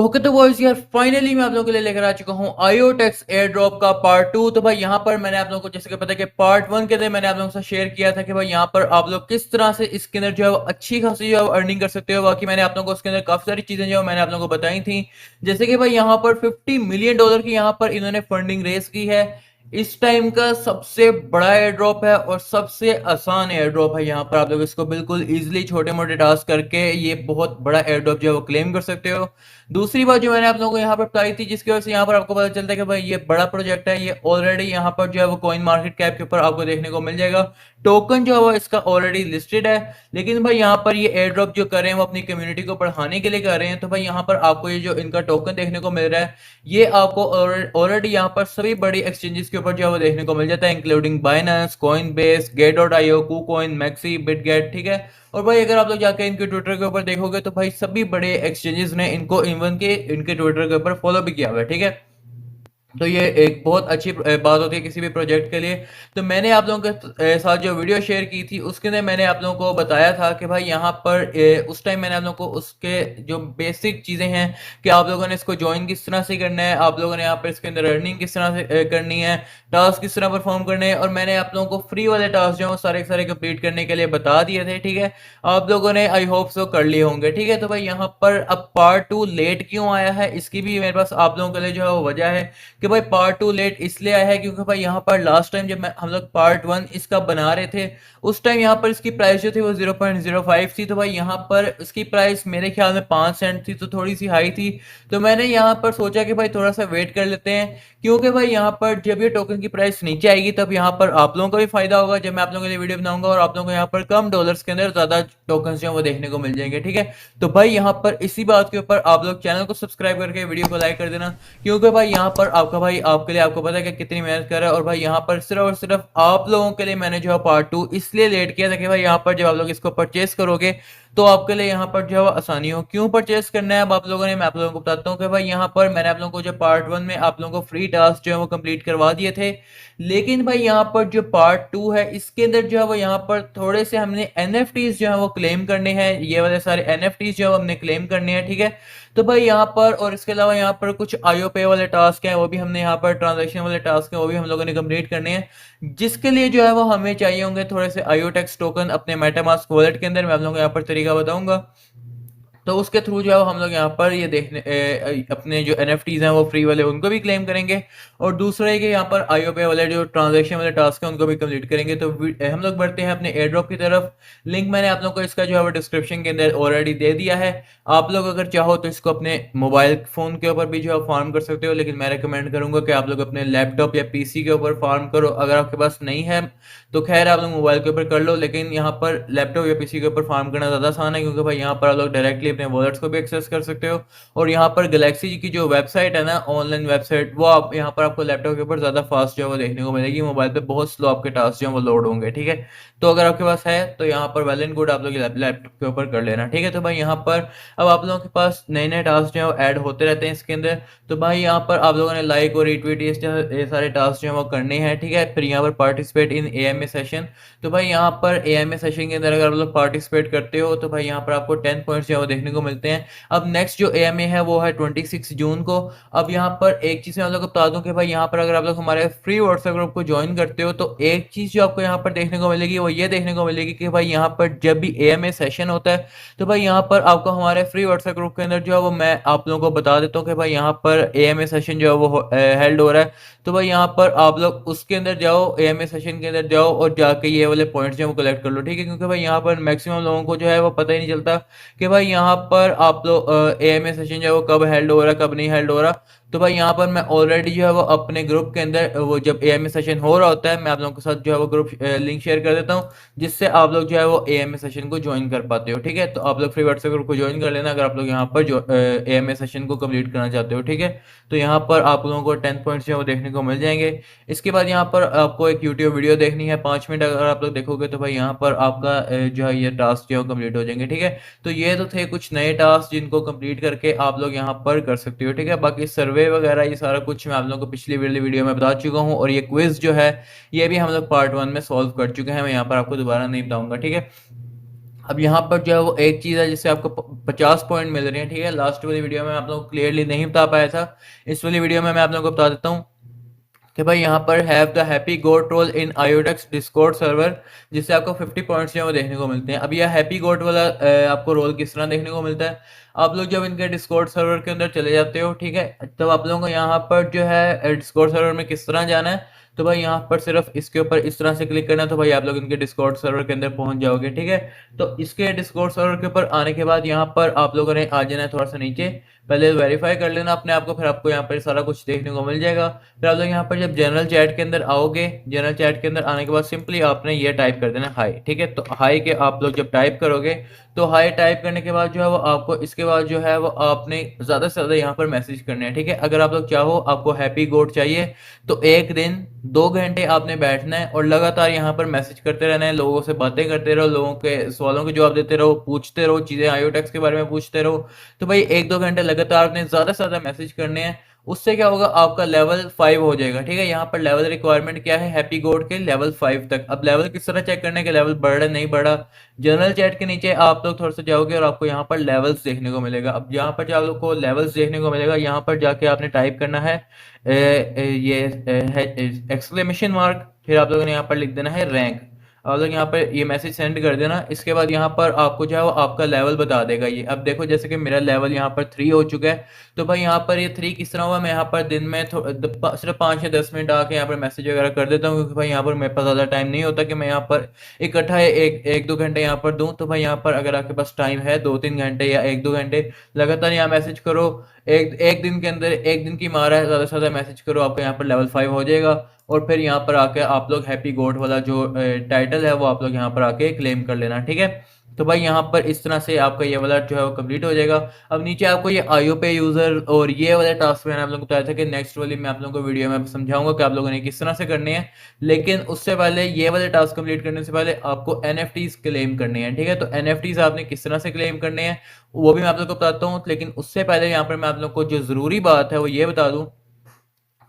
Okay तो boys यार finally मैं आप लोगों के लिए लेकर आ चुका हूँ आईओटेक्स एयर ड्रॉप का पार्ट 2। तो भाई यहाँ पर मैंने आप लोगों को जैसे कि पता है कि पार्ट 1 के अंदर मैंने आप लोगों के साथ शेयर किया था कि भाई यहाँ पर आप लोग किस तरह से इसके अंदर जो है वो अच्छी खासी जो है अर्निंग कर सकते हो। बाकी मैंने आप लोगों को उसके अंदर काफी सारी चीजें जो है मैंने आप लोगों को बताई थी, जैसे कि भाई यहाँ पर $50 मिलियन की यहाँ पर इन्होंने फंडिंग रेस की है। इस टाइम का सबसे बड़ा एयर ड्रॉप है और सबसे आसान एयर ड्रॉप है। यहाँ पर आप लोग इसको बिल्कुल इजीली छोटे मोटे टास्क करके ये बहुत बड़ा एयर ड्रॉप जो है वो क्लेम कर सकते हो। दूसरी बात जो मैंने आप लोगों को यहाँ पर बताई थी, जिसकी वजह से यहाँ पर आपको पता चलता है कि भाई ये बड़ा प्रोजेक्ट है, ये ऑलरेडी यहाँ पर जो है वो कॉइन मार्केट कैप के ऊपर आपको देखने को मिल जाएगा। टोकन जो है वो इसका ऑलरेडी लिस्टेड है, लेकिन भाई यहाँ पर ये एयर ड्रॉप जो कर रहे हैं वो अपनी कम्युनिटी को बढ़ाने के लिए कर रहे हैं। तो भाई यहाँ पर आपको ये जो इनका टोकन देखने को मिल रहा है, ये आपको ऑलरेडी यहाँ पर सभी बड़ी एक्सचेंजेस के ऊपर जो है वो देखने को मिल जाता है, including Binance, Coinbase, gate dot IO, KuCoin, MEXC, Bitget. ठीक है। और भाई अगर आप लोग जाके इनके ट्विटर के ऊपर देखोगे तो भाई सभी बड़े एक्सचेंजेस ने इनको इवन के इनके ट्विटर के ऊपर फॉलो भी किया हुआ है। ठीक है। तो ये एक बहुत अच्छी बात होती है किसी भी प्रोजेक्ट के लिए। तो मैंने आप लोगों के साथ जो वीडियो शेयर की थी उसके अंदर मैंने आप लोगों को बताया था कि भाई यहाँ पर उस टाइम मैंने आप लोगों को उसके जो बेसिक चीज़ें हैं कि आप लोगों ने इसको ज्वाइन किस तरह से करना है, आप लोगों ने यहाँ पर इसके अंदर अर्निंग किस तरह से करनी है, टास्क किस तरह परफॉर्म करने हैं, और मैंने आप लोगों को फ्री वाले टास्क जो है सारे सारे कंप्लीट करने के लिए बता दिए थे। ठीक है। आप लोगों ने आई होप सो कर लिए होंगे। ठीक है। तो भाई यहाँ पर अब पार्ट 2 लेट क्यों आया है, इसकी भी मेरे पास आप लोगों के लिए जो है वो वजह है कि भाई पार्ट 2 लेट इसलिए आया है क्योंकि भाई यहाँ पर लास्ट टाइम जब हम लोग पार्ट 1 इसका बना रहे थे उस टाइम यहाँ पर इसकी प्राइस जो थी वो 0.05 थी। तो भाई यहाँ पर इसकी प्राइस मेरे ख्याल में 5 सेंट थी, तो थोड़ी सी हाई थी। तो मैंने यहाँ पर सोचा कि भाई थोड़ा सा वेट कर लेते हैं, क्योंकि भाई यहाँ पर जब ये टोकन की प्राइस नीचे आएगी तब यहाँ पर आप लोगों का भी फायदा होगा, जब मैं आप लोगों के लिए वीडियो बनाऊंगा और आप लोगों को यहाँ पर कम डॉलर्स के अंदर ज्यादा टोकन जो है वो देखने को मिल जाएंगे। ठीक है। तो भाई यहाँ पर इसी बात के ऊपर आप लोग चैनल को सब्सक्राइब करके वीडियो को लाइक कर देना, क्योंकि भाई यहाँ पर आपका भाई आपके लिए आपको पता है कि कितनी मेहनत कर रहा है। और भाई यहाँ पर सिर्फ और सिर्फ आप लोगों के लिए मैंने जो है पार्ट 2 इसलिए लेट किया था कि भाई यहाँ पर जब आप लोग इसको परचेस करोगे तो आपके लिए यहाँ पर जो है वो आसानी हो। क्यों परचेस करना है अब आप लोगों ने, मैं आप लोगों को बताता हूँ कि भाई यहाँ पर मैंने आप लोगों को जो पार्ट 1 में आप लोगों को फ्री टास्क जो है वो कंप्लीट करवा दिए थे, लेकिन भाई यहाँ पर जो पार्ट 2 है इसके अंदर जो है वो यहाँ पर थोड़े से हमने एनएफटीज जो है वो क्लेम करने हैं, ये वाले सारे एनएफटीज जो है वो हमने क्लेम करने हैं। ठीक है। तो भाई यहाँ पर और इसके अलावा यहाँ पर कुछ आईओ पे वाले टास्क हैं, वो भी हमने यहाँ पर ट्रांजैक्शन वाले टास्क हैं वो भी हम लोगों ने कंप्लीट करने हैं, जिसके लिए जो है वो हमें चाहिए होंगे थोड़े से आईओटेक्स टोकन अपने मेटामास्क वॉलेट के अंदर। मैं आप लोगों को यहाँ पर तरीका बताऊंगा, तो उसके थ्रू जो है हम लोग यहाँ पर ये देखने अपने जो एनएफटीज हैं वो फ्री वाले उनको भी क्लेम करेंगे, और दूसरा है कि यहाँ पर आईओपे वाले जो ट्रांजैक्शन वाले टास्क हैं उनको भी कंप्लीट करेंगे। तो हम लोग बढ़ते हैं अपने एयर ड्रॉप की तरफ। लिंक मैंने आप लोगों को इसका जो है वो डिस्क्रिप्शन के अंदर ऑलरेडी दे दिया है। आप लोग अगर चाहो तो इसको अपने मोबाइल फोन के ऊपर भी जो है फार्म कर सकते हो, लेकिन मैं रिकमेंड करूंगा कि आप लोग अपने लैपटॉप या पीसी के ऊपर फार्म करो। अगर आपके पास नहीं है तो खैर आप लोग मोबाइल के ऊपर कर लो, लेकिन यहाँ पर लैपटॉप या पीसी के ऊपर फार्म करना ज़्यादा आसान है, क्योंकि भाई यहाँ पर आप लोग डायरेक्टली अपने वॉलेट्स को भी एक्सेस कर सकते हो। और यहाँ पर गैलेक्सी की जो वेबसाइट है ना, ऑनलाइन वेबसाइट, वो आप यहाँ पर आपको लैपटॉप के ऊपर ज़्यादा फास्ट जो है वो देखने को मिलेगी। मोबाइल पे बहुत स्लो आपके टास्क जो है वो लोड होंगे। ठीक है। तो अगर आपके पास है तो यहाँ पर वेल एंड गुड, आप लोग लैपटॉप के ऊपर कर लेना। ठीक है। तो भाई यहाँ पर अब आप लोगों के पास नए नए टास्क जो है वो ऐड होते रहते हैं इसके अंदर। तो भाई यहाँ पर आप लोगों ने लाइक और रिट्वीट ये सारे टास्क जो है वो करने हैं। ठीक है। फिर यहाँ पर पार्टिसिपेट इन एएमए सेशन। तो भाई यहाँ पर एएमए सेशन के अंदर अगर आप लोग पार्टिसिपेट करते हो तो भाई यहाँ पर आपको 10 पॉइंट्स जो है वो देखने को मिलते हैं। अब नेक्स्ट जो एएमए है वो है 26 जून को। अब यहाँ पर एक चीज़ मैं आप लोग को बता दूं कि भाई यहाँ पर अगर आप लोग हमारे फ्री व्हाट्सएप ग्रुप को ज्वाइन करते हो तो एक चीज़ जो आपको यहाँ पर देखने को मिलेगी वो ये देखने को मिलेगी कि भाई यहाँ पर जब भी एएमए सेशन होता है तो भाई यहाँ पर आपको हमारे फ्री व्हाट्सएप ग्रुप के अंदर जो है वो मैं आप लोगों को बता देता हूँ कि भाई यहाँ पर एएमए सेशन जो है वो हेल्ड हो रहा है। तो भाई यहाँ पर आप लोग उसके अंदर जाओ, एएमए सेशन के अंदर जाओ और जाके ये वाले पॉइंट्स जो है वो कलेक्ट कर लो। ठीक है। क्योंकि भाई यहाँ पर मैक्सिमम लोगों को जो है वो पता ही नहीं चलता कि भाई यहाँ पर आप लोग एएमए सेशन जो है वो कब हेल्ड हो रहा है कब नहीं हेल्ड हो रहा। तो भाई यहाँ पर मैं ऑलरेडी जो है वो अपने ग्रुप के अंदर वो जब एएमए सेशन हो रहा होता है मैं आप लोगों के साथ जो है वो ग्रुप लिंक शेयर कर देता हूँ, जिससे आप लोग जो है वो एएमए सेशन को ज्वाइन कर पाते हो। ठीक है। तो आप लोग फ्री व्हाट्सएप ग्रुप को ज्वाइन कर लेना अगर आप लोग यहाँ पर जो एएमए सेशन को कंप्लीट करना चाहते हो। ठीक है। तो यहाँ पर आप लोगों को 10 पॉइंट्स जो है वो देखने को मिल जाएंगे। इसके बाद यहाँ पर आपको एक यूट्यूब वीडियो देखनी है 5 मिनट, अगर आप लोग देखोगे तो भाई यहाँ पर आपका जो है ये टास्क जो है कंप्लीट हो जाएंगे। ठीक है। तो ये तो थे कुछ नए टास्क जिनको कंप्लीट करके आप लोग यहाँ पर कर सकते हो। ठीक है। बाकी सर्वे वगैरह ये सारा कुछ मैं आप लोगों को पिछली वीडियो में बता चुका हूँ, और ये क्विज जो है ये भी हम लोग पार्ट 1 में सॉल्व कर चुके हैं, मैं यहाँ पर आपको दोबारा नहीं बताऊंगा। ठीक है। अब यहाँ पर जो है वो एक चीज़ है जिससे आपको 50 पॉइंट मिल रहे हैं, ठीक है। लास्ट वाली वीडियो में मैं आप लोगों को क्लियरली नहीं बता पाया था, इस वाली वीडियो में मैं आप लोगों को बता देता हूँ कि भाई यहाँ पर have the happy goat role in Iodex Discord server, जिससे आपको 50 पॉइंट्स जो है वो देखने को मिलते हैं। अब यह हैप्पी गोट वाला आपको रोल किस तरह देखने को मिलता है, आप लोग जब इनके डिस्कॉर्ड सर्वर के अंदर चले जाते हो, ठीक है, तब आप लोगों को यहाँ पर जो है डिस्कॉर्ड सर्वर में किस तरह जाना है, तो भाई यहाँ पर सिर्फ इसके ऊपर इस तरह से क्लिक करना है, तो भाई आप लोग इनके डिस्कॉर्ड सर्वर के अंदर पहुंच जाओगे, ठीक है। तो इसके डिस्कॉर्ड सर्वर के ऊपर आने के बाद यहाँ पर आप लोगों ने आ जाना है थोड़ा सा नीचे, पहले वेरीफाई कर लेना अपने आप को, फिर आपको यहाँ पर सारा कुछ देखने को मिल जाएगा। फिर आप लोग यहाँ पर जब जनरल चैट के अंदर आओगे, जनरल चैट के अंदर आने के बाद सिंपली आपने ये टाइप कर देना हाई, ठीक है। तो हाई के आप लोग जब टाइप करोगे, तो हाई टाइप करने के बाद जो है वो आपको इसके बाद जो है वो आपने ज़्यादा से ज़्यादा यहाँ पर मैसेज करने हैं, ठीक है। अगर आप लोग चाहो आपको हैप्पी गोट चाहिए तो एक दिन 2 घंटे आपने बैठना है और लगातार यहाँ पर मैसेज करते रहना है, लोगों से बातें करते रहो, लोगों के सवालों के जवाब देते रहो, पूछते रहो चीज़ें, आयोटेक्स के बारे में पूछते रहो। तो भाई 1-2 घंटे लगातार आपने ज़्यादा से ज़्यादा मैसेज करने हैं, उससे क्या होगा, आपका लेवल 5 हो जाएगा, ठीक है। यहाँ पर लेवल रिक्वायरमेंट क्या है, हैप्पी गोड के लेवल 5 तक। अब लेवल किस तरह चेक करने के लेवल बढ़ रहा है नहीं बढ़ा, जनरल चैट के नीचे आप लोग थोड़ा सा जाओगे और आपको यहाँ पर लेवल्स देखने को मिलेगा। अब यहाँ पर जो आपको लेवल्स देखने को मिलेगा, यहाँ पर जाके आपने टाइप करना है ये एक्सक्लेमेशन मार्क, फिर आप लोगों ने यहाँ पर लिख देना है रैंक। आप लोग यहाँ पर ये मैसेज सेंड कर देना, इसके बाद यहाँ पर आपको जो है वो आपका लेवल बता देगा ये। अब देखो जैसे कि मेरा लेवल यहाँ पर 3 हो चुका है, तो भाई यहाँ पर ये 3 किस तरह हुआ, मैं यहाँ पर दिन में सिर्फ 5 या 10 मिनट आके यहाँ पर मैसेज वगैरह कर देता हूँ, क्योंकि भाई यहाँ पर मेरे पास ज़्यादा टाइम नहीं होता कि मैं यहाँ पर इकट्ठा एक दो घंटे यहाँ पर दूँ। तो भाई यहाँ पर अगर आपके पास टाइम है 2-3 घंटे या 1-2 घंटे लगातार यहाँ मैसेज करो, एक एक दिन के अंदर, एक दिन की मारा है, ज़्यादा से ज़्यादा मैसेज करो, आपका यहाँ पर लेवल 5 हो जाएगा। और फिर यहाँ पर आके आप लोग हैप्पी गोट वाला जो टाइटल है वो आप लोग यहाँ पर आके क्लेम कर लेना, ठीक है। तो भाई यहाँ पर इस तरह से आपका ये वाला जो है वो कंप्लीट हो जाएगा। अब नीचे आपको ये आईओ पे यूजर और ये वाले टास्क मैंने आप लोगों को बताया था कि नेक्स्ट वाली मैं आप लोगों को वीडियो में समझाऊंगा कि आप लोगों ने किस तरह से करने हैं। लेकिन उससे पहले ये वाले टास्क कंप्लीट करने से पहले आपको एनएफटीज क्लेम करने हैं, ठीक है। तो एनएफटीज आपने किस तरह से क्लेम करने हैं वो भी मैं आप लोग को बताता हूँ, लेकिन उससे पहले यहाँ पर मैं आप लोग को जो जरूरी बात है वो ये बता दूँ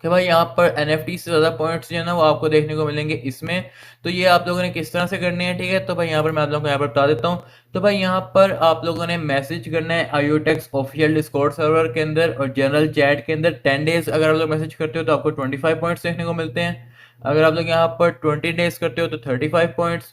कि भाई यहाँ पर एनएफटी से ज़्यादा पॉइंट्स जो है ना वो आपको देखने को मिलेंगे इसमें। तो ये आप लोगों ने किस तरह से करनी है, ठीक है। तो भाई यहाँ पर मैं आप लोगों को यहाँ पर बता देता हूँ। तो भाई यहाँ पर आप लोगों ने मैसेज करना है आयोटेक्स ऑफिशियल डिस्कॉर्ड सर्वर के अंदर और जनरल चैट के अंदर 10 डेज अगर आप लोग मैसेज करते हो तो आपको 25 पॉइंट्स देखने को मिलते हैं। अगर आप लोग यहाँ पर 20 डेज करते हो तो 35 पॉइंट्स,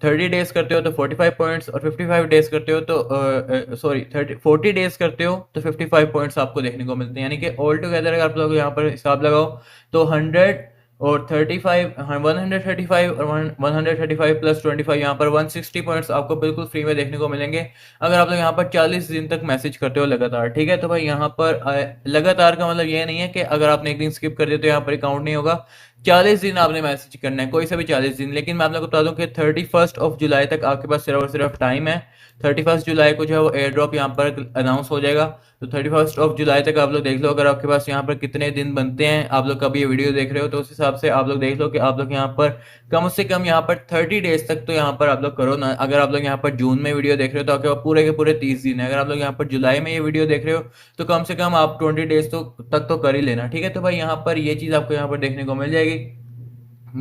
30 डेज करते हो तो 45 पॉइंट्स, और 55 डेज करते हो तो सॉरी 40 डेज करते हो तो 55 पॉइंट्स आपको देखने को मिलते हैं। यानी कि ऑल टुगेदर अगर आप लोग यहाँ पर हिसाब लगाओ तो 100 और 35, हाँ 135 और 135 प्लस 25, यहाँ पर 160 पॉइंट्स आपको बिल्कुल फ्री में देखने को मिलेंगे अगर आप लोग यहाँ पर 40 दिन तक मैसेज करते हो लगातार, ठीक है। तो भाई यहाँ पर लगातार का मतलब ये नहीं है कि अगर आपने एक दिन स्किप कर दिया तो यहाँ पर काउंट नहीं होगा। 40 दिन आपने मैसेज करना है, कोई सा भी 40 दिन। लेकिन मैं आप लोगों को बता दूं कि 31 जुलाई तक आपके पास सिर्फ और सिर्फ टाइम है। 31 जुलाई को जो है वो एयर ड्रॉप यहाँ पर अनाउंस हो जाएगा। तो 31 जुलाई तक आप लोग देख लो अगर आपके पास यहाँ पर कितने दिन बनते हैं। आप लोग कभी ये वीडियो देख रहे हो तो उस हिसाब से आप लोग देख लो कि आप लोग यहाँ पर कम से कम यहाँ पर 30 डेज तक तो यहाँ पर आप लोग करो ना। अगर आप लोग यहाँ पर जून में वीडियो देख रहे हो तो आपके पास पूरे के पूरे 30 दिन है। अगर आप लोग यहाँ पर जुलाई में ये वीडियो देख रहे हो तो कम से कम आप 20 डेज तक तो कर ही लेना, ठीक है। तो भाई यहाँ पर ये चीज़ आपको यहाँ पर देखने को मिल जाएगी।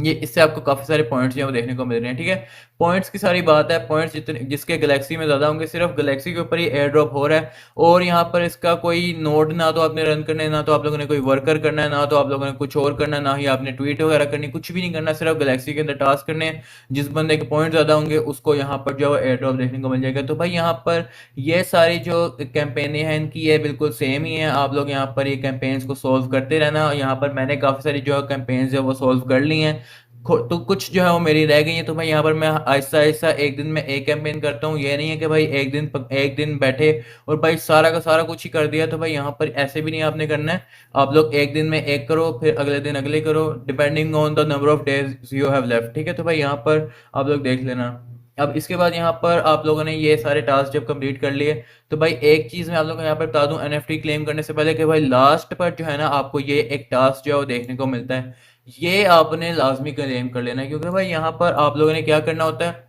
ये इससे आपको काफी सारे पॉइंट्स जो है वो देखने को मिल रहे हैं, ठीक है। पॉइंट्स की सारी बात है, पॉइंट्स जितने जिसके गैलेक्सी में ज्यादा होंगे सिर्फ गैलेक्सी के ऊपर ही एयर ड्रॉप हो रहा है। और यहाँ पर इसका कोई नोड ना तो आपने रन करना है, ना तो आप लोगों ने कोई वर्कर करना है, ना तो आप लोगों ने कुछ और करना है, ना ही आपने ट्वीट वगैरह करनी, कुछ भी नहीं करना, सिर्फ गैलेक्सी के अंदर टास्क करने हैं। जिस बंदे के पॉइंट ज्यादा होंगे उसको यहाँ पर जो है एयर ड्रॉप देखने को मिल जाएगा। तो भाई यहाँ पर ये सारी जो कैंपेनें हैं इनकी ये बिल्कुल सेम ही है। आप लोग यहाँ पर ये कैंपेन्स को सोल्व करते रहना। यहाँ पर मैंने काफी सारी जो कैंपेन्स है वो सोल्व कर ली हैं, तो कुछ जो है वो मेरी रह गई है। तो भाई यहाँ पर मैं आहिस्ता आहिस्ता एक दिन में एक कैंपेन करता हूँ। ये नहीं है कि भाई एक दिन बैठे और भाई सारा का सारा कुछ ही कर दिया। तो भाई यहाँ पर ऐसे भी नहीं आपने करना है। आप लोग एक दिन में एक करो, फिर अगले दिन अगले करो, depending on the number of days you have left, ठीक है। तो भाई यहाँ पर आप लोग देख लेना। अब इसके बाद यहाँ पर आप लोगों ने ये सारे टास्क जब कंप्लीट कर लिए तो भाई एक चीज़ मैं आप लोगों को यहाँ पर बता दूं एनएफटी क्लेम करने से पहले कि भाई लास्ट पर जो है ना आपको ये एक टास्क जो है वो देखने को मिलता है। ये आपने लाजमी क्लेम कर लेना है, क्योंकि भाई यहाँ पर आप लोगों ने क्या करना होता है,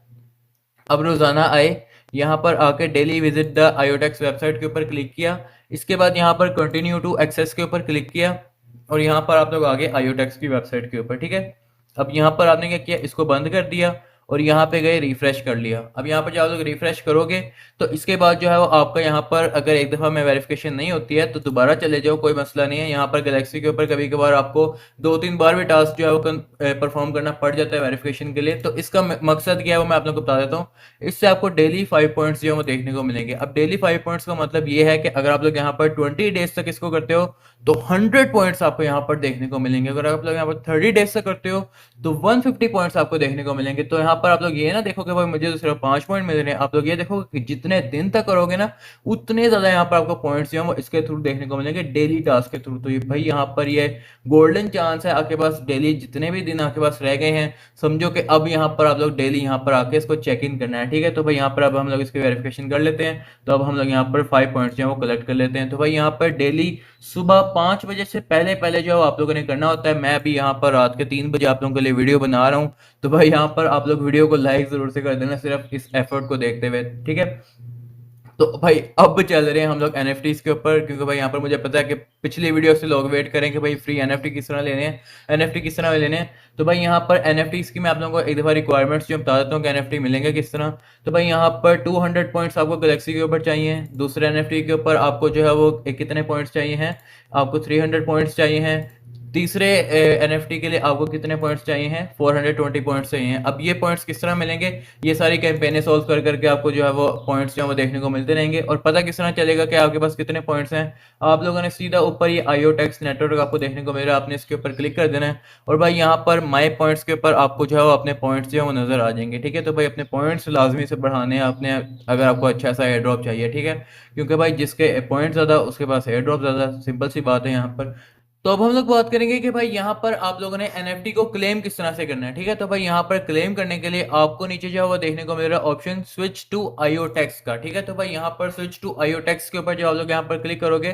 अब रोजाना आए यहाँ पर आके डेली विजिट द आयोटेक्स वेबसाइट के ऊपर क्लिक किया, इसके बाद यहाँ पर कंटिन्यू टू एक्सेस के ऊपर क्लिक किया और यहाँ पर आप लोग आगे आयोटेक्स की वेबसाइट के ऊपर, ठीक है। अब यहाँ पर आपने क्या किया, इसको बंद कर दिया और यहाँ पे गए रिफ्रेश कर लिया। अब यहाँ पर जब आप लोग रिफ्रेश करोगे तो इसके बाद जो है वो आपका यहाँ पर अगर एक दफ़ा में वेरिफिकेशन नहीं होती है तो दोबारा चले जाओ, कोई मसला नहीं है। यहाँ पर गैलेक्सी के ऊपर कभी कभार आपको 2-3 बार भी टास्क जो है वो परफॉर्म करना पड़ जाता है वेरिफिकेशन के लिए। तो इसका मकसद क्या है वो मैं आप लोगों को बता देता हूँ। इससे आपको डेली 5 पॉइंट्स जो है वो देखने को मिलेंगे। अब डेली 5 पॉइंट्स का मतलब ये है कि अगर आप लोग यहाँ पर 20 डेज तक इसको करते हो तो 100 पॉइंट्स आपको यहाँ पर देखने को मिलेंगे। अगर आप लोग यहाँ पर 30 डेज तक करते हो तो 150 पॉइंट्स आपको देखने को मिलेंगे। तो यहाँ पर आप लोग ये ना देखो कि भाई मुझे तो सिर्फ 5 पॉइंट मिल रहे हैं, आप लोग ये देखो कि जितने दिन तक करोगे ना उतने ज्यादा यहाँ पर आपको पॉइंट्स जो है वो इसके थ्रू देखने को मिलेंगे, डेली टास्क के थ्रू। तो ये भाई यहाँ पर ये गोल्डन चांस है आपके पास, डेली जितने भी दिन आपके पास रह गए हैं समझो कि अब यहाँ पर आप लोग डेली यहाँ पर आके इसको चेक इन करना है, ठीक है। तो भाई यहाँ पर अब हम लोग इसकी वेरिफिकेशन कर लेते हैं। तो अब हम लोग यहाँ पर 5 पॉइंट्स जो है वो कलेक्ट कर लेते हैं। तो भाई यहाँ पर डेली सुबह 5 बजे से पहले पहले जो आप लोगों ने करना होता है। मैं अभी यहाँ पर रात के 3 बजे आप लोगों के लिए वीडियो बना रहा हूँ। तो भाई यहाँ पर आप लोग वीडियो को लाइक जरूर से कर देना सिर्फ इस एफर्ट को देखते हुए, ठीक है। तो भाई अब चल रहे हैं हम लोग एनएफटीज के ऊपर, क्योंकि भाई यहाँ पर मुझे पता है कि पिछली वीडियो से लोग वेट करें कि भाई फ्री एनएफटी किस तरह लेने हैं, एनएफटी किस तरह लेने हैं। तो भाई यहाँ पर एनएफटीज की मैं आप लोगों को एक दफ़ा रिक्वायरमेंट्स जो बता देता हूँ कि एनएफटी मिलेंगे किस तरह। तो भाई यहाँ पर 200 पॉइंट्स आपको गैलेक्सी के ऊपर चाहिए। दूसरे एनएफटी के ऊपर आपको जो है वो कितने पॉइंट्स चाहिए हैं, आपको 300 पॉइंट्स चाहिए हैं। तीसरे एनएफटी के लिए आपको कितने पॉइंट्स चाहिए हैं, 420 पॉइंट्स चाहिए हैं। अब ये पॉइंट्स किस तरह मिलेंगे, ये सारी कैंपेनें सॉल्व कर करके आपको जो है वो पॉइंट्स जो है वो देखने को मिलते रहेंगे। और पता किस तरह चलेगा कि आपके पास कितने पॉइंट्स हैं, आप लोगों ने सीधा ऊपर ये आईओटेक्स नेटवर्क आपको देखने को मिल रहा है, आपने इसके ऊपर क्लिक कर देना है और भाई यहाँ पर माई पॉइंट्स के ऊपर आपको जो है वो अपने पॉइंट्स जो है वो नजर आ जाएंगे, ठीक है। तो भाई अपने पॉइंट्स लाजमी से बढ़ाने हैं आपने, अगर आपको अच्छा सा एयर ड्रॉप चाहिए, ठीक है। क्योंकि भाई जिसके पॉइंट ज़्यादा उसके पास एयर ड्रॉप ज़्यादा, सिंपल सी बात है यहाँ पर। तो अब हम लोग बात करेंगे कि भाई यहाँ पर आप लोगों ने एनएफटी को क्लेम किस तरह से करना है, ठीक है। तो भाई यहाँ पर क्लेम करने के लिए आपको नीचे जो है वो देखने को मिल रहा है ऑप्शन स्विच टू आईओटेक्स का, ठीक है। तो भाई यहाँ पर स्विच टू आईओटेक्स के ऊपर जो आप लोग यहाँ पर क्लिक करोगे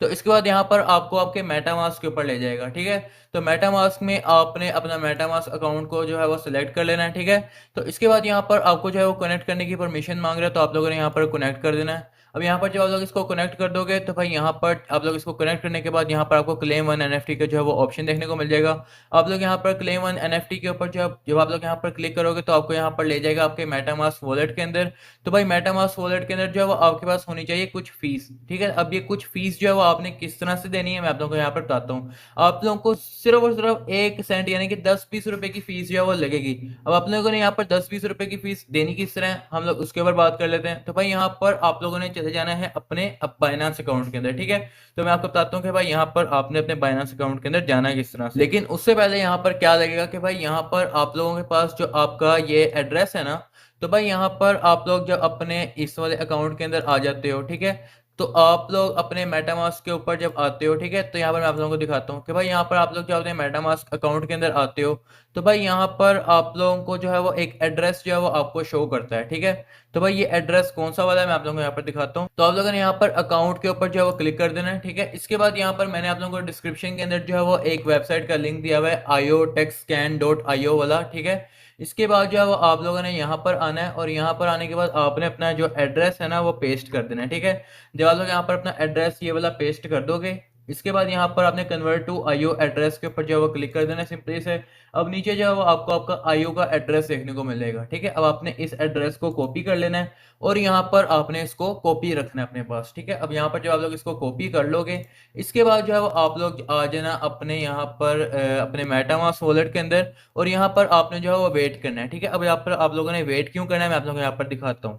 तो इसके बाद यहाँ पर आपको आपके मेटामास्क के ऊपर ले जाएगा, ठीक है। तो मेटामास्क में आपने अपना मेटामास्क अकाउंट को जो है वो सिलेक्ट कर लेना है, ठीक है। तो इसके बाद यहाँ पर आपको जो है वो कनेक्ट करने की परमिशन मांग रहा है, तो आप लोगों ने यहाँ पर कनेक्ट कर देना है। अब यहाँ पर जब आप लोग इसको कनेक्ट कर दोगे तो भाई यहाँ पर आप लोग इसको कनेक्ट करने के बाद यहाँ पर आपको क्लेम 1 एनएफटी का जो है वो ऑप्शन देखने को मिल जाएगा। आप लोग यहाँ पर क्लेम 1 एनएफटी के ऊपर जब आप लोग यहाँ पर क्लिक करोगे तो आपको यहाँ पर ले जाएगा आपके मेटामास्क वॉलेट के अंदर। तो भाई मेटामास्क वॉलेट के अंदर जो है वो आपके पास होनी चाहिए कुछ फीस, ठीक है। अब ये कुछ फीस जो है वो आपने किस तरह से देनी है मैं आप लोगों को यहाँ पर बताता हूँ। आप लोगों को सिर्फ और सिर्फ 1 सेंट यानी कि 10-20 रुपए की फीस जो है वो लगेगी। अब आप लोगों ने यहाँ पर 10-20 रुपए की फीस देनी किस तरह है हम लोग उसके ऊपर बात कर लेते हैं। तो भाई यहाँ पर आप लोगों ने चले जाना है अपने बाइनेंस अकाउंट के अंदर, ठीक है। तो मैं आपको बताता हूँ कि भाई यहाँ पर आपने अपने बाइनेंस अकाउंट के अंदर जाना है किस तरह से। लेकिन उससे पहले यहाँ पर क्या लगेगा कि भाई यहाँ पर आप लोगों के पास जो आपका ये एड्रेस है ना, तो भाई यहाँ पर आप लोग जब अपने इस वाले अकाउंट के अंदर आ जाते हो, ठीक है। तो आप लोग अपने मेटामास्क के ऊपर जब आते हो, ठीक है, तो यहाँ पर मैं आप लोगों को दिखाता हूँ कि भाई यहाँ पर आप लोग जब अपने मेटामास्क अकाउंट के अंदर आते हो तो भाई यहाँ पर आप लोगों को जो है वो एक एड्रेस जो है वो आपको शो करता है, ठीक है। तो भाई ये एड्रेस कौन सा वाला है मैं आप लोगों को यहाँ पर दिखाता हूँ। तो आप लोगों ने यहाँ पर अकाउंट के ऊपर जो है वो क्लिक कर देना है, ठीक है। इसके बाद यहाँ पर मैंने आप लोगों को डिस्क्रिप्शन के अंदर जो है वो एक वेबसाइट का लिंक दिया हुआ है iotechscan.io वाला, ठीक है। इसके बाद जो है वो आप लोगों ने यहाँ पर आना है और यहाँ पर आने के बाद आपने अपना जो एड्रेस है ना वो पेस्ट कर देना है, ठीक है। जब आप लोग यहाँ पर अपना एड्रेस ये वाला पेस्ट कर दोगे इसके बाद यहाँ पर आपने कन्वर्ट टू आईओ एड्रेस के ऊपर जो है वो क्लिक कर देना है सिंपली से। अब नीचे जो है वो आपको आपका आईओ का एड्रेस देखने को मिलेगा, ठीक है। अब आपने इस एड्रेस को कॉपी कर लेना है और यहाँ पर आपने इसको कॉपी रखना है अपने पास, ठीक है। अब यहाँ पर जो आप लोग इसको कॉपी कर लोगे इसके बाद जो है वो आप लोग आ जाना अपने यहाँ पर अपने मेटामास्क वॉलेट के अंदर और यहाँ पर आपने जो है वो वेट करना है, ठीक है। अब यहाँ पर आप लोगों ने वेट क्यों करना है मैं आप लोगों को यहाँ पर दिखाता हूँ।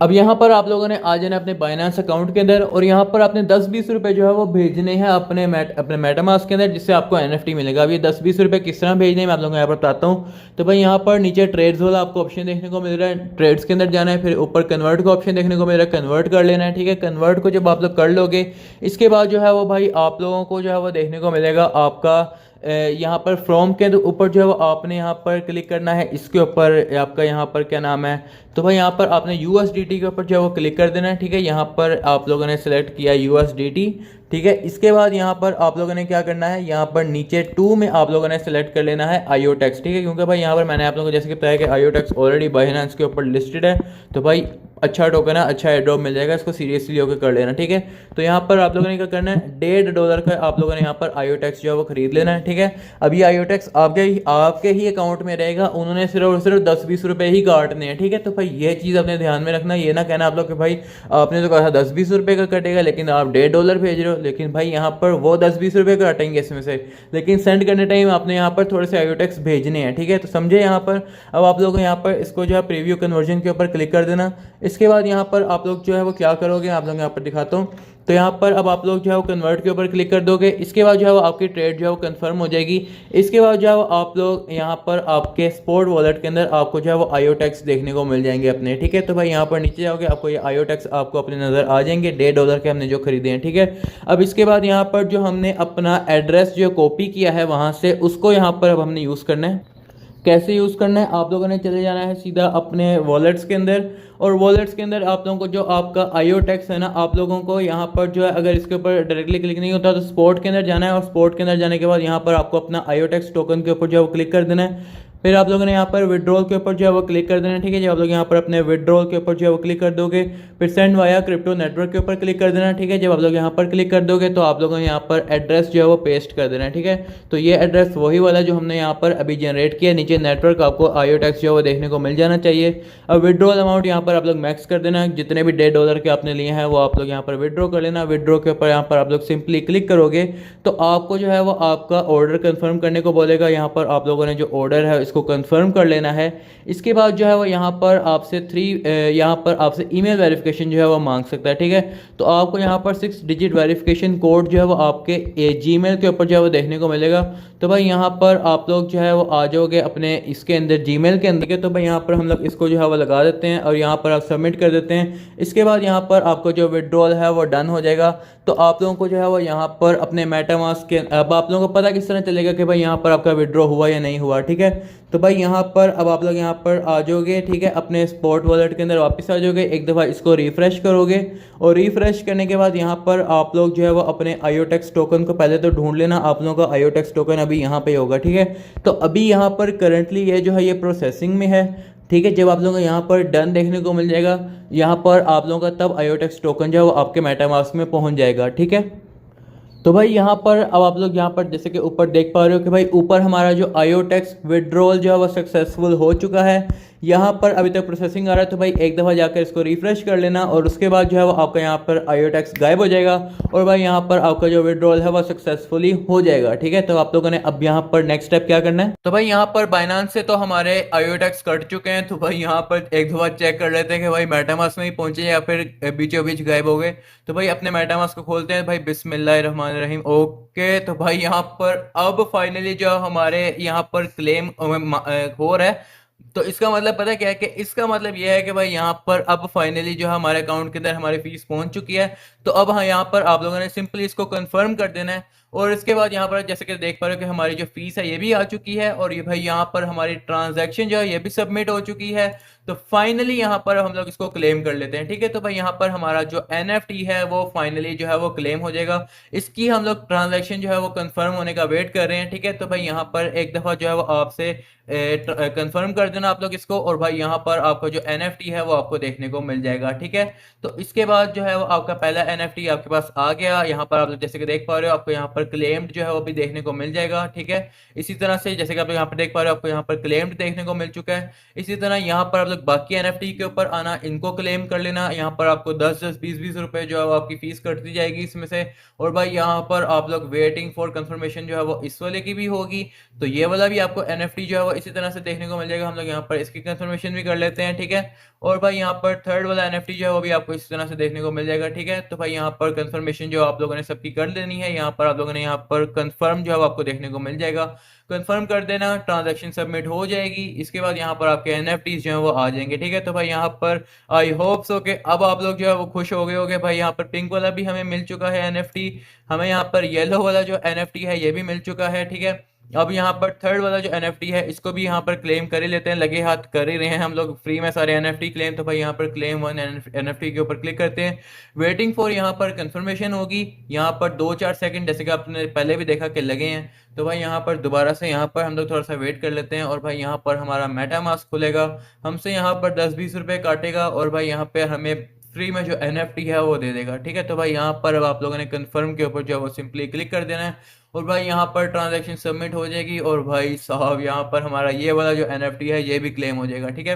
अब यहाँ पर आप लोगों ने आ जाना अपने बाइनेंस अकाउंट के अंदर और यहाँ पर आपने 10-20 रुपए जो है वो भेजने हैं अपने मेटामास्क के अंदर जिससे आपको एनएफटी मिलेगा। अब ये 10-20 रुपए किस तरह भेजने हैं मैं आप लोगों को यहाँ पर बताता हूँ। तो भाई यहाँ पर नीचे ट्रेड्स वाला आपको ऑप्शन देखने को मिल रहा है, ट्रेड्स के अंदर जाना है, फिर ऊपर कन्वर्ट का ऑप्शन देखने को मिल रहा है, कन्वर्ट कर लेना है, ठीक है। कन्वर्ट को जब आप लोग कर लोगे इसके बाद जो है वो भाई आप लोगों को जो है वो देखने को मिलेगा आपका यहाँ पर फ्रॉम के ऊपर जो है वो आपने यहाँ पर क्लिक करना है, इसके ऊपर आपका यहाँ पर क्या नाम है, तो भाई यहाँ पर आपने USDT के ऊपर जो है वो क्लिक कर देना है, ठीक है। यहाँ पर आप लोगों ने सेलेक्ट किया USDT, ठीक है। इसके बाद यहाँ पर आप लोगों ने क्या करना है, यहाँ पर नीचे 2 में आप लोगों ने सेलेक्ट कर लेना है आईओटेक्स, ठीक है। क्योंकि भाई यहाँ पर मैंने आप लोगों को जैसे कि बताया कि आईओटेक्स ऑलरेडी बाइनेंस के ऊपर लिस्टेड है, तो भाई अच्छा टोकन है, अच्छा एयर ड्रॉप मिल जाएगा, इसको सीरियसली होकर कर लेना, ठीक है। तो यहाँ पर आप लोगों ने क्या करना है, $1.5 का आप लोगों ने यहाँ पर आईओटेक्स जो है वो खरीद लेना है, ठीक है। अब ये आईओटेक्स आपके ही अकाउंट में रहेगा, उन्होंने सिर्फ और सिर्फ 10-20 रुपए ही काटने हैं, ठीक है। तो भाई ये चीज़ अपने ध्यान में रखना, ये ना कहना आप लोग कि भाई आपने तो कहा था 10-20 रुपए का कटेगा लेकिन आप $1.5 भेज रहे हो, लेकिन भाई यहाँ पर वो 10-20 रुपए काटेंगे इसमें से, लेकिन सेंड करने टाइम आपने यहाँ पर थोड़े से आईओटेक्स भेजने हैं, ठीक है। तो समझे यहाँ पर। अब आप लोग यहाँ पर इसको जो है प्रीव्यू कन्वर्जन के ऊपर क्लिक कर देना। इसके बाद यहाँ पर आप लोग जो है वो क्या करोगे, आप लोग यहाँ पर दिखाता हूँ। तो यहाँ पर अब आप लोग जो है वो कन्वर्ट के ऊपर क्लिक कर दोगे। इसके बाद जो है वो आपकी ट्रेड जो है वो कंफर्म हो जाएगी। इसके बाद जो है वो आप लोग यहाँ पर आपके स्पोर्ट वॉलेट के अंदर आपको जो है वो आईओटेक्स देखने को मिल जाएंगे अपने, ठीक है। तो भाई यहाँ पर नीचे जाओगे, आपको ये आईओटेक्स आपको अपने नज़र आ जाएंगे, $1.5 के हमने जो खरीदे हैं, ठीक है। अब इसके बाद यहाँ पर जो हमने अपना एड्रेस जो कॉपी किया है वहाँ से, उसको यहाँ पर अब हमने यूज़ करना है। कैसे यूज़ करना है, आप लोगों ने चले जाना है सीधा अपने वॉलेट्स के अंदर, और वॉलेट्स के अंदर आप लोगों को जो आपका आईओटेक्स है ना, आप लोगों को यहाँ पर जो है अगर इसके ऊपर डायरेक्टली क्लिक नहीं होता तो स्पोर्ट के अंदर जाना है, और स्पोर्ट के अंदर जाने के बाद यहाँ पर आपको अपना आईओटेक्स टोकन के ऊपर जो है वो क्लिक कर देना है। फिर आप लोगों ने यहाँ पर विड्रॉल के ऊपर जो है वो क्लिक कर देना है, ठीक है। जब आप लोग यहाँ पर अपने विड्रॉल के ऊपर जो है वो क्लिक कर दोगे, फिर सेंड वाया क्रिप्टो नेटवर्क के ऊपर क्लिक कर देना है, ठीक है। जब आप लोग यहाँ पर क्लिक कर दोगे तो आप लोगों ने यहाँ पर एड्रेस जो है वो पेस्ट कर देना है, ठीक है। तो ये एड्रेस वही वाला जो हमने यहाँ पर अभी जनरेट किया, नीचे नेटवर्क आपको आईओटेक्स जो है वो देखने को मिल जाना चाहिए। अब विड्रॉल अमाउंट यहाँ पर आप लोग मैक्स कर देना, जितने भी $1.5 के आपने लिए हैं वो आप लोग यहाँ पर विड्रॉ कर लेना। विड्रॉ के ऊपर यहाँ पर आप लोग सिंपली क्लिक करोगे तो आपको जो है वो आपका ऑर्डर कंफर्म करने को बोलेगा। यहाँ पर आप लोगों ने जो ऑर्डर है इसको कंफर्म कर लेना है। इसके बाद जो है वो यहाँ पर आपसे ईमेल वेरिफिकेशन जो है वो मांग सकता है, ठीक है। तो आपको यहाँ पर 6 डिजिट वेरिफिकेशन कोड जो है वो आपके जीमेल के ऊपर जो है वो देखने को मिलेगा। तो भाई यहाँ पर आप लोग जो है वो आ जाओगे अपने इसके अंदर जीमेल के अंदर के, तो भाई यहाँ पर हम लोग इसको जो है वो लगा देते हैं और यहाँ पर आप सबमिट कर देते हैं। इसके बाद यहाँ पर आपको जो विड्रॉल है वो डन हो जाएगा। तो आप लोगों को जो है वो यहाँ पर अपने मेटामास्क के, अब आप लोगों को पता किस तरह चलेगा कि भाई यहाँ पर आपका विड्रॉ हुआ या नहीं हुआ, ठीक है। तो भाई यहाँ पर अब आप लोग यहाँ पर आ जाओगे, ठीक है, अपने स्पॉट वॉलेट के अंदर वापस आ जाओगे, एक दफ़ा इसको रिफ़्रेश करोगे, और रिफ़्रेश करने के बाद यहाँ पर आप लोग जो है वो अपने आईओटेक्स टोकन को पहले तो ढूंढ लेना। आप लोगों का आईओटेक्स टोकन अभी यहाँ पे होगा, ठीक है। तो अभी यहाँ पर करंटली ये जो है ये प्रोसेसिंग में है, ठीक है। जब आप लोगों को यहाँ पर डन देखने को मिल जाएगा, यहाँ पर आप लोगों का तब आईओटेक्स टोकन जो है वो आपके मेटामास्क में पहुँच जाएगा, ठीक है। तो भाई यहाँ पर अब आप लोग यहाँ पर जैसे कि ऊपर देख पा रहे हो कि भाई ऊपर हमारा जो आईओटेक्स विड्रॉल जो है वो सक्सेसफुल हो चुका है। यहाँ पर अभी तक प्रोसेसिंग आ रहा है, तो भाई एक दफ़ा जाकर इसको रिफ्रेश कर लेना, और उसके बाद जो है वो आपका यहाँ पर आईओटेक्स गायब हो जाएगा, और भाई यहाँ पर आपका जो विड्रॉल है वो सक्सेसफुली हो जाएगा, ठीक है। तो आप लोगों ने अब यहाँ पर नेक्स्ट स्टेप क्या करना है, तो भाई यहाँ पर बाइनांस से तो हमारे आईओटेक्स कट चुके हैं। तो भाई यहाँ पर एक दफ़ा चेक कर लेते हैं कि भाई मेटामास्क में ही पहुंचे या फिर बीचों बीच गायब हो गए। तो भाई अपने मेटामास्क को खोलते हैं भाई, बिस्मिल्लाहिर्रहमानिर्रहीम। ओके, तो भाई यहाँ पर अब फाइनली जो हमारे यहाँ पर क्लेम हो रहा है। तो इसका मतलब पता क्या है कि इसका मतलब यह है कि भाई यहाँ पर अब फाइनली जो हमारे अकाउंट के अंदर हमारी फीस पहुंच चुकी है। तो अब हाँ यहाँ पर आप लोगों ने सिंपली इसको कंफर्म कर देना है, और इसके बाद यहाँ पर जैसे कि देख पा रहे हो कि हमारी जो फीस है ये भी आ चुकी है, और ये भाई यहाँ पर हमारी ट्रांजैक्शन जो है ये भी सबमिट हो चुकी है। तो फाइनली यहाँ पर हम लोग इसको क्लेम कर लेते हैं, ठीक है। तो भाई यहाँ पर हमारा जो NFT है वो फाइनली जो है वो क्लेम हो जाएगा। इसकी हम लोग ट्रांजैक्शन जो है वो कंफर्म होने का वेट कर रहे हैं, ठीक है। तो भाई यहाँ पर एक दफ़ा जो है वो आपसे कंफर्म कर देना आप लोग इसको, और भाई यहाँ पर आपका जो NFT है वो आपको देखने को मिल जाएगा, ठीक है। तो इसके बाद जो है वो आपका पहला NFT आपके पास आ गया। यहाँ पर आप लोग जैसे कि देख पा रहे हो आपको यहाँ पर क्लेम्ड जो है वो भी देखने को मिल जाएगा, ठीक है। इसी तरह से जैसे कि आप लोग यहाँ पर देख पा रहे हो आपको यहाँ पर क्लेम्ड देखने को मिल चुका है। इसी तरह यहाँ पर आप लोग बाकी NFT के ऊपर आना, इनको क्लेम कर लेना। यहाँ पर आपको 10-10, 20-20 रुपए जो है वो आपकी फीस कट दी जाएगी इसमें से, और भाई यहाँ पर आप लोग वेटिंग फॉर कंफर्मेशन जो है वो इस वाले की भी होगी। तो ये वाला भी आपको NFT जो है वो इसी तरह से देखने को मिल जाएगा। हम लोग यहाँ पर इसकी कंफर्मेशन भी कर लेते हैं, ठीक है। और भाई यहाँ पर थर्ड वाला NFT जो है वो भी आपको इस तरह से देखने को मिल जाएगा, ठीक है। तो भाई यहाँ पर कंफर्मेशन जो आप लोगों ने सबकी कर लेनी है, यहाँ पर आप लोगों ने यहाँ पर कंफर्म जो है वो आपको देखने को मिल जाएगा। कंफर्म कर देना, ट्रांजैक्शन सबमिट हो जाएगी। इसके बाद यहाँ पर आपके NFTs जो है वो आ जाएंगे, ठीक है। तो भाई यहाँ पर आई होप सो के अब आप लोग जो है वो खुश हो गए होगे। भाई यहाँ पर पिंक वाला भी हमें मिल चुका है NFT, हमें यहाँ पर येलो वाला जो NFT है ये भी मिल चुका है, ठीक है। अब यहाँ पर थर्ड वाला जो एनएफटी है इसको भी यहाँ पर क्लेम कर ही लेते हैं, लगे हाथ कर ही रहे हैं हम लोग फ्री में सारे एनएफटी क्लेम। तो भाई यहाँ पर क्लेम वन एनएफटी के ऊपर क्लिक करते हैं। वेटिंग फॉर यहाँ पर कंफर्मेशन होगी, यहाँ पर 2-4 सेकंड जैसे कि आपने पहले भी देखा कि लगे हैं। तो भाई यहाँ पर दोबारा से यहाँ पर हम लोग थोड़ा सा वेट कर लेते हैं और भाई यहाँ पर हमारा मेटामास्क खुलेगा, हमसे यहाँ पर 10-20 रुपये काटेगा और भाई यहाँ पे हमें फ्री में जो एनएफटी है वो दे देगा। ठीक है, तो भाई यहाँ पर अब आप लोगों ने कंफर्म के ऊपर जो है वो सिंपली क्लिक कर देना है और भाई यहाँ पर ट्रांजैक्शन सबमिट हो जाएगी और भाई साहब यहाँ पर हमारा ये वाला जो एनएफटी है ये भी क्लेम हो जाएगा। ठीक है,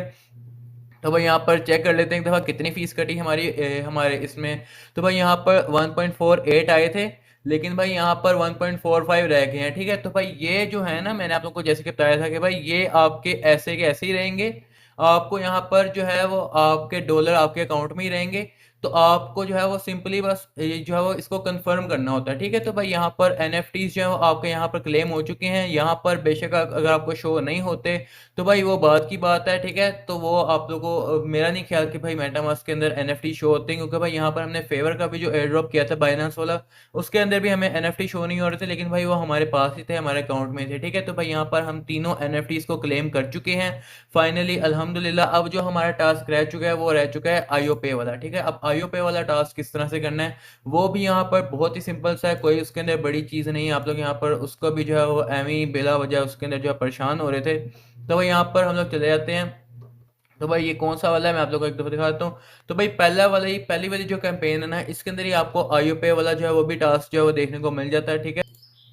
तो भाई यहाँ पर चेक कर लेते हैं एक दफ़ा कितनी फीस कटी हमारी हमारे इसमें। तो भाई यहाँ पर 1.48 आए थे, लेकिन भाई यहाँ पर 1.45 रह गए हैं। ठीक है, तो भाई ये जो है ना, मैंने आप लोगों को जैसे कि बताया था कि भाई ये आपके ऐसे के ऐसे ही रहेंगे, आपको यहाँ पर जो है वो आपके डॉलर आपके अकाउंट में ही रहेंगे। तो आपको जो है वो सिंपली बस ये जो है वो इसको कंफर्म करना होता है। ठीक है, तो भाई यहाँ पर एनएफटीज जो है वो आपके यहाँ पर क्लेम हो चुके हैं। यहाँ पर बेशक अगर आपको शो नहीं होते तो भाई वो बात की बात है। ठीक है, तो वो आप लोगों को मेरा नहीं ख्याल कि भाई मेटामास्क के अंदर एनएफटी शो होते हैं, क्योंकि भाई यहाँ पर हमने फेवर का भी जो एयर ड्रॉप किया था बाइनेंस वाला, उसके अंदर भी हमें एनएफटी शो नहीं हो रहे थे, लेकिन भाई वो हमारे पास ही थे, हमारे अकाउंट में थे। ठीक है, तो भाई यहाँ पर हम तीनों एनएफटीज को क्लेम कर चुके हैं फाइनली अल्हम्दुलिल्लाह। अब जो हमारा टास्क रह चुका है वो रह चुका है आईओ पे वाला। ठीक है, अब आईओ पे वाला टास्क किस तरह से करना है वो भी यहाँ पर बहुत ही सिंपल सा है, कोई उसके अंदर बड़ी चीज़ नहीं है। आप लोग यहाँ पर उसको भी जो है वो एम ही बेला वजह उसके अंदर जो है परेशान हो रहे थे। तो भाई यहाँ पर हम लोग चले जाते हैं। तो भाई ये कौन सा वाला है मैं आप लोगों को एक दफ़ा दिखाता हूँ। तो भाई पहला वाला ही पहली वाली जो कैंपेन है ना, इसके अंदर ही आपको आईओ पे वाला जो है वो भी टास्क जो है वो देखने को मिल जाता है। ठीक है,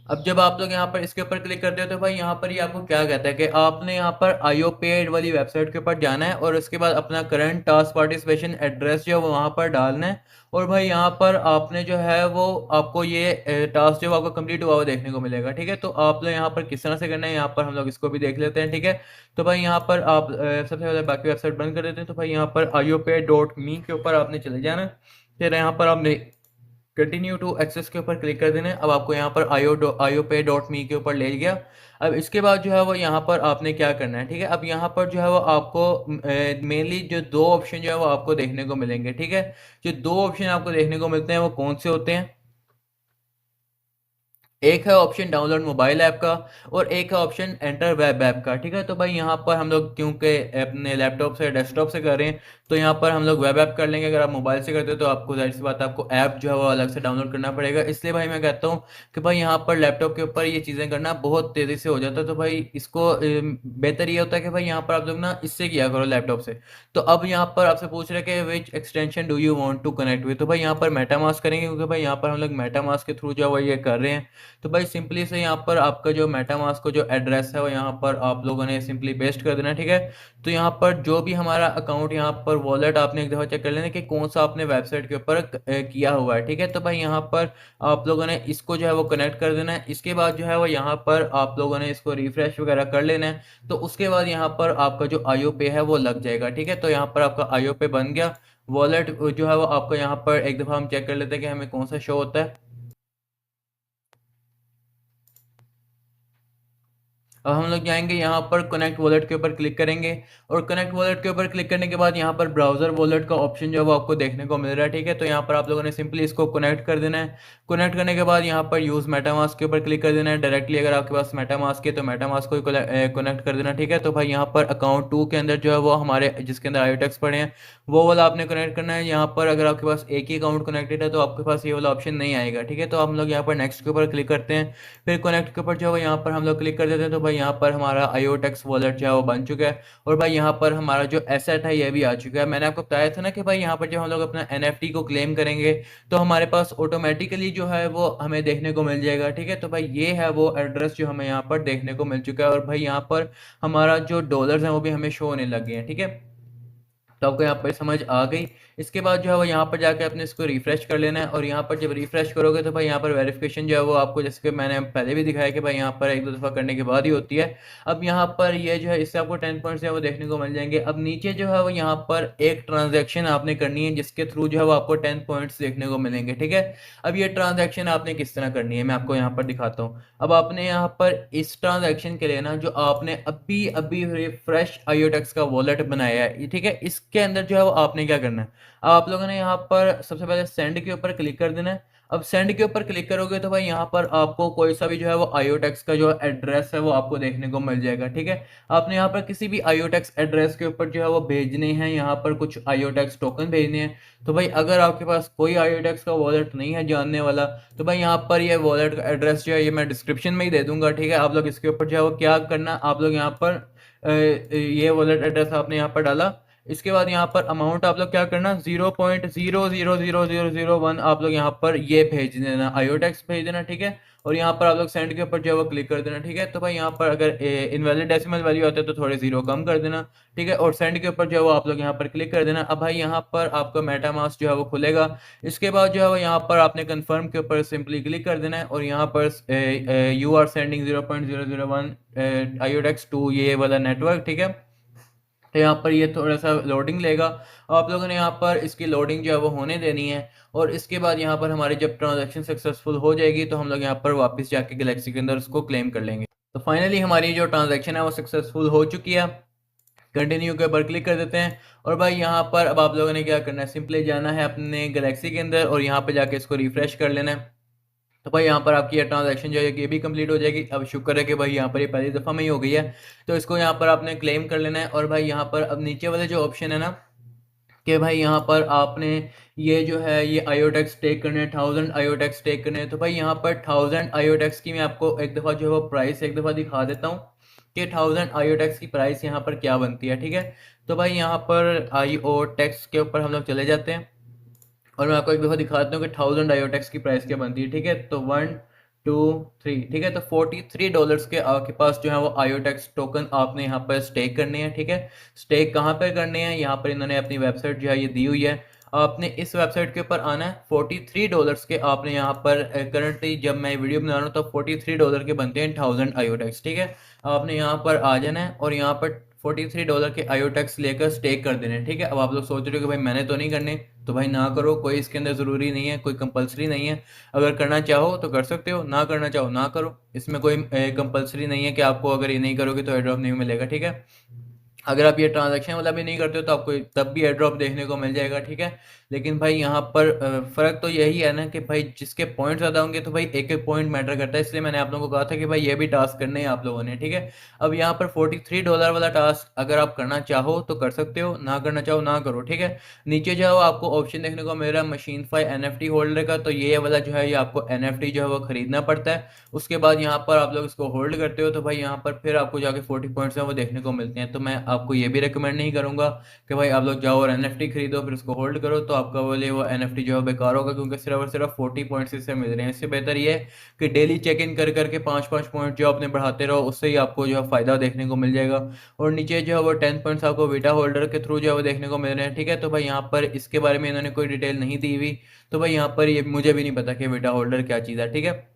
अब जब आप लोग यहाँ पर इसके ऊपर क्लिक करते हो तो भाई यहाँ पर ये आपको क्या कहता है कि आपने यहाँ पर आईओ पेड वाली वेबसाइट के ऊपर जाना है और उसके बाद अपना करंट टास्क पार्टिसिपेशन एड्रेस जो है वो वहाँ पर डालना है। और भाई यहाँ पर आपने जो है वो आपको ये टास्क जो है आपको कंप्लीट हुआ हुआ देखने को मिलेगा। ठीक है, तो आप लोग यहाँ पर किस तरह से करना है यहाँ पर हम लोग इसको भी देख लेते हैं। ठीक है, तो भाई यहाँ पर आप सबसे पहले बाकी वेबसाइट बंद कर देते हैं। तो भाई यहाँ पर IOPay.me के ऊपर आपने चले जाना है, फिर यहाँ पर आपने कंटिन्यू टू एक्सेस के ऊपर क्लिक कर देना है। अब आपको यहाँ पर IOPay.me के ऊपर ले गया। अब इसके बाद जो है वो यहाँ पर आपने क्या करना है। ठीक है, अब यहाँ पर जो है वो आपको मेनली जो दो ऑप्शन जो है वो आपको देखने को मिलेंगे। ठीक है, जो दो ऑप्शन आपको देखने को मिलते हैं वो कौन से होते हैं, एक है ऑप्शन डाउनलोड मोबाइल ऐप का और एक है ऑप्शन एंटर वेब ऐप का। ठीक है, तो भाई यहाँ पर हम लोग क्योंकि अपने लैपटॉप से डेस्कटॉप से कर रहे हैं तो यहाँ पर हम लोग वेब ऐप कर लेंगे। अगर आप मोबाइल से करते हो तो आपको जाहिर सी बात है आपको ऐप जो है वो अलग से डाउनलोड करना पड़ेगा। इसलिए भाई मैं कहता हूँ कि भाई यहाँ पर लैपटॉप के ऊपर ये चीज़ें करना बहुत तेज़ी से हो जाता है। तो भाई इसको बेहतर ये होता है कि भाई यहाँ पर आप लोग ना इससे किया करो लैपटॉप से। तो अब यहाँ पर आपसे पूछ रहे हैं कि which extension do you want to connect with, तो भाई यहाँ पर मेटामास्क करेंगे क्योंकि भाई यहाँ पर हम लोग मेटामास्क के थ्रू जो है वो ये कर रहे हैं। तो भाई सिंपली से यहाँ पर आपका जो मेटामास्क का जो एड्रेस है वो यहाँ पर आप लोगों ने सिंपली पेस्ट कर देना है। ठीक है, तो यहाँ पर जो भी हमारा अकाउंट यहाँ पर वॉलेट आपने एक दफ़ा चेक कर लेना कि कौन सा आपने वेबसाइट के ऊपर किया हुआ है। ठीक है, तो भाई यहाँ पर आप लोगों ने इसको जो है वो कनेक्ट कर देना है। इसके बाद जो है वो यहाँ पर आप लोगों ने इसको रिफ्रेश वगैरह कर लेना है। तो उसके बाद यहाँ पर आपका जो आईओ पे है वो लग जाएगा। ठीक है, तो यहाँ पर आपका आईओ पे बन गया। वॉलेट जो है वो आपका यहाँ पर एक दफ़ा हम चेक कर लेते हैं कि हमें कौन सा शो होता है। अब हम लोग जाएंगे यहाँ पर कनेक्ट वॉलेट के ऊपर क्लिक करेंगे और कनेक्ट वॉलेट के ऊपर क्लिक करने के बाद यहाँ पर ब्राउज़र वॉलेट का ऑप्शन जो है वो आपको देखने को मिल रहा है। ठीक है, तो यहाँ पर आप लोगों ने सिंपली इसको कनेक्ट कर देना है। कनेक्ट करने के बाद यहाँ पर यूज़ मेटामास्क के ऊपर क्लिक कर देना है डायरेक्टली। अगर आपके पास मेटामास्क है तो मेटामास्क को कनेक्ट कर देना। ठीक है, तो भाई यहाँ पर अकाउंट 2 के अंदर जो है वो हमारे जिसके अंदर आईओटेक्स पड़े हैं वो वाला आपने कनेक्ट करना है। यहाँ पर अगर आपके पास एक ही अकाउंट कनेक्टेड है तो आपके पास ये वाला ऑप्शन नहीं आएगा। ठीक है, तो हम लोग यहाँ पर नेक्स्ट के ऊपर क्लिक करते हैं, फिर कनेक्ट के ऊपर जो है यहाँ पर हम लोग क्लिक कर देते हैं। तो भाई यहाँ पर हमारा IOTEX वॉलेट जो है वो बन चुका है और भाई यहाँ पर हमारा जो एसेट है ये भी आ चुका है। मैंने आपको बताया था ना कि भाई यहाँ पर जब हम लोग अपना NFT को क्लेम करेंगे तो हमारे पास ऑटोमेटिकली जो है वो हमें देखने को मिल जाएगा। ठीक है, तो भाई ये है वो एड्रेस जो हमें यहाँ पर देखने को मिल चुका है और भाई यहाँ पर हमारा जो डॉलर्स हैं वो भी हमें शो होने लग गए हैं। ठीक है, तो आपको यहाँ पर समझ आ गई। इसके बाद जो है वो यहाँ पर जाके अपने इसको रिफ्रेश कर लेना है और यहाँ पर जब रिफ्रेश करोगे तो भाई यहाँ पर वेरिफिकेशन जो है वो आपको जैसे कि मैंने पहले भी दिखाया कि भाई यहाँ पर एक दो दफ़ा करने के बाद ही होती है। अब यहाँ पर ये जो है इससे आपको 10 पॉइंट्स है वो देखने को मिल जाएंगे। अब नीचे जो है वो यहाँ पर एक ट्रांजैक्शन आपने करनी है जिसके थ्रू जो है वो आपको 10 पॉइंट्स देखने को मिलेंगे। ठीक है, अब ये ट्रांजैक्शन आपने किस तरह करनी है मैं आपको यहाँ पर दिखाता हूँ। अब आपने यहाँ पर इस ट्रांजैक्शन के लिए ना जो आपने अभी अभी फ्रेश IOTEX का वॉलेट बनाया है, ठीक है, इसके अंदर जो है वो आपने क्या करना है, आप लोगों ने यहाँ पर सबसे पहले सेंड के ऊपर क्लिक कर देना है। अब सेंड के ऊपर क्लिक करोगे तो भाई यहाँ पर आपको कोई सा भी जो है वो आईओटेक्स का जो एड्रेस है वो आपको देखने को मिल जाएगा। ठीक है, आपने यहाँ पर किसी भी आईओटेक्स एड्रेस के ऊपर जो है वो भेजने हैं, यहाँ पर कुछ आईओटेक्स टोकन भेजने हैं। तो भाई अगर आपके पास कोई आईओटेक्स का वॉलेट नहीं है जानने वाला, तो भाई यहाँ पर ये वॉलेट का एड्रेस जो है ये मैं डिस्क्रिप्शन में ही दे दूंगा। ठीक है, आप लोग इसके ऊपर जो है वो क्या करना, आप लोग यहाँ पर ये वॉलेट एड्रेस आपने यहाँ पर डाला। इसके बाद यहाँ पर अमाउंट आप लोग क्या करना, 0.000001 आप लोग यहाँ पर ये भेज देना, आईओटेक्स भेज देना। ठीक है, और यहाँ पर आप लोग सेंड के ऊपर जो है वो क्लिक कर देना। ठीक है, तो भाई यहाँ पर अगर इनवैलिड डेसिमल वैल्यू आते हैं तो थोड़े जीरो कम कर देना। ठीक है, और सेंड के ऊपर जो है वो आप लोग यहाँ पर क्लिक कर देना। अब भाई यहाँ पर आपका मेटामास्क जो है वो खुलेगा। इसके बाद जो है वो यहाँ पर आपने कंफर्म के ऊपर सिंपली क्लिक कर देना है, और यहाँ पर यू आर सेंडिंग 0.001 आईओटेक्स टू ये वाला नेटवर्क। ठीक है, तो यहाँ पर ये थोड़ा सा लोडिंग लेगा, आप लोगों ने यहाँ पर इसकी लोडिंग जो है वो होने देनी है। और इसके बाद यहाँ पर हमारी जब ट्रांजैक्शन सक्सेसफुल हो जाएगी तो हम लोग यहाँ पर वापस जाके गैलेक्सी के अंदर उसको क्लेम कर लेंगे। तो फाइनली हमारी जो ट्रांजैक्शन है वो सक्सेसफुल हो चुकी है। कंटिन्यू के ऊपर क्लिक कर देते हैं, और भाई यहाँ पर अब आप लोगों ने क्या करना है, सिंपली जाना है अपने गैलेक्सी के अंदर और यहाँ पे जाके इसको रिफ्रेश कर लेना है। तो भाई यहाँ पर आपकी ये ट्रांजैक्शन जो है ये भी कंप्लीट हो जाएगी। अब शुक्र है कि भाई यहाँ पर ये पहली दफ़ा में ही हो गई है। तो इसको यहाँ पर आपने क्लेम कर लेना है। और भाई यहाँ पर अब नीचे वाले जो ऑप्शन है ना, कि भाई यहाँ पर आपने ये जो है ये आईओटेक्स टेक करने, 1000 आईओटेक्स टेक करने। तो भाई यहाँ पर 1000 आईओटेक्स की मैं आपको एक दफ़ा जो है वो प्राइस एक दफ़ा दिखा देता हूँ कि 1000 आईओटेक्स की प्राइस यहाँ पर क्या बनती है। ठीक है, तो भाई यहाँ पर आईओटेक्स के ऊपर हम लोग चले जाते हैं, और मैं आपको एक दफ़ा दिखाता हूँ कि 1000 आईओटेक्स की प्राइस क्या बनती है। ठीक है, तो 1 2 3, ठीक है, तो $43 के आपके पास जो है वो आईओटेक्स टोकन आपने यहाँ पर स्टेक करने हैं। ठीक है, स्टेक कहाँ पर करने हैं, यहाँ पर इन्होंने अपनी वेबसाइट जो है ये दी हुई है। आपने इस वेबसाइट के ऊपर आना है। $43 के आपने यहाँ पर करंटली जब मैं वीडियो बना रहा हूँ तो $43 के बनते हैं 1000 आईओटेक्स। ठीक है, आपने यहाँ पर आ जाना है और यहाँ पर $43 के आईओटेक्स लेकर स्टेक कर देने। ठीक है, अब आप लोग सोच रहे हो कि भाई मैंने तो नहीं करने, तो भाई ना करो, कोई इसके अंदर ज़रूरी नहीं है, कोई कंपलसरी नहीं है। अगर करना चाहो तो कर सकते हो, ना करना चाहो ना करो, इसमें कोई कंपलसरी नहीं है कि आपको अगर ये नहीं करोगे तो एयरड्रॉप नहीं मिलेगा। ठीक है, अगर आप ये ट्रांजैक्शन वाला भी नहीं करते हो तो आपको तब भी एयर ड्रॉप देखने को मिल जाएगा। ठीक है, लेकिन भाई यहाँ पर फ़र्क तो यही है ना कि भाई जिसके पॉइंट ज़्यादा होंगे तो भाई एक एक पॉइंट मैटर करता है, इसलिए मैंने आप लोगों को कहा था कि भाई ये भी टास्क करने हैं आप लोगों ने। ठीक है, अब यहाँ पर $43 वाला टास्क अगर आप करना चाहो तो कर सकते हो, ना करना चाहो ना करो। ठीक है, नीचे जो है आपको ऑप्शन देखने को मिल रहा है मशीन फाई NFT होल्डर का, तो ये वाला जो है ये आपको NFT जो है वो खरीदना पड़ता है। उसके बाद यहाँ पर आप लोग इसको होल्ड करते हो तो भाई यहाँ पर फिर आपको जाके 40 पॉइंट्स हैं वो देखने को मिलते हैं। तो मैं आपको ये भी रिकमेंड नहीं करूँगा कि भाई आप लोग जाओ और NFT खरीदो फिर उसको होल्ड करो, तो आपका बोले वो NFT जो है बेकार होगा, क्योंकि सिर्फ और सिर्फ 40 पॉइंट्स इससे मिल रहे हैं। इससे बेहतर ये है कि डेली चेक इन कर करके 5-5 पॉइंट जो अपने बढ़ाते रहो, उससे ही आपको जो है फ़ायदा देखने को मिल जाएगा। और नीचे जो है वो 10 पॉइंट्स आपको वीटा होल्डर के थ्रू जो है वो देखने को मिल रहे हैं। ठीक है, तो भाई यहाँ पर इसके बारे में इन्होंने कोई डिटेल नहीं दी हुई, तो भाई यहाँ पर ये मुझे भी नहीं पता कि वीटा होल्डर क्या चीज़ है। ठीक है,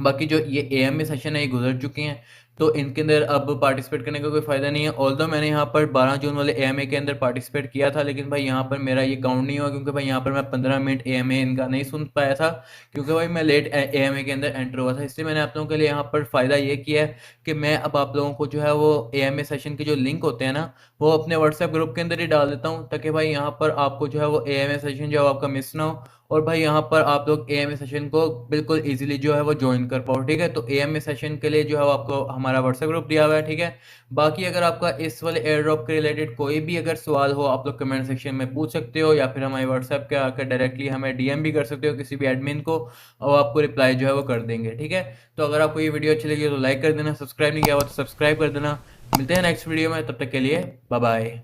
बाकी जो ये AMA सेशन है ये गुजर चुके हैं, तो इनके अंदर अब पार्टिसिपेट करने का कोई फ़ायदा नहीं है। ऑल्दो मैंने यहाँ पर 12 जून वाले AMA के अंदर पार्टिसिपेट किया था, लेकिन भाई यहाँ पर मेरा ये काउंट नहीं हुआ, क्योंकि भाई यहाँ पर मैं 15 मिनट AMA इनका नहीं सुन पाया था, क्योंकि भाई मैं लेट AMA के अंदर एंटर हुआ था। इसलिए मैंने आप लोगों के लिए यहाँ पर फ़ायदा ये किया है कि मैं अब आप लोगों को जो है वो AMA सेशन के जो लिंक होते हैं ना वो अपने व्हाट्सएप ग्रुप के अंदर ही डाल देता हूँ, ताकि भाई यहाँ पर आपको जो है वो AMA सेशन जो है आपका मिस ना हो, और भाई यहाँ पर आप लोग AMA सेशन को बिल्कुल इजीली जो है वो ज्वाइन कर पाओ। ठीक है, तो AMA सेशन के लिए जो है वो आपको हमारा व्हाट्सएप ग्रुप दिया हुआ है। ठीक है, बाकी अगर आपका इस वाले एयर ड्रॉप के रिलेटेड कोई भी अगर सवाल हो आप लोग कमेंट सेक्शन में पूछ सकते हो, या फिर हमारे व्हाट्सएप के आकर डायरेक्टली हमें DM भी कर सकते हो किसी भी एडमिन को, और आपको रिप्लाई जो है वो कर देंगे। ठीक है, तो अगर आपको ये वीडियो अच्छी लगी तो लाइक कर देना, सब्सक्राइब नहीं किया हुआ तो सब्सक्राइब कर देना। मिलते हैं नेक्स्ट वीडियो में, तब तक के लिए बाय बाय।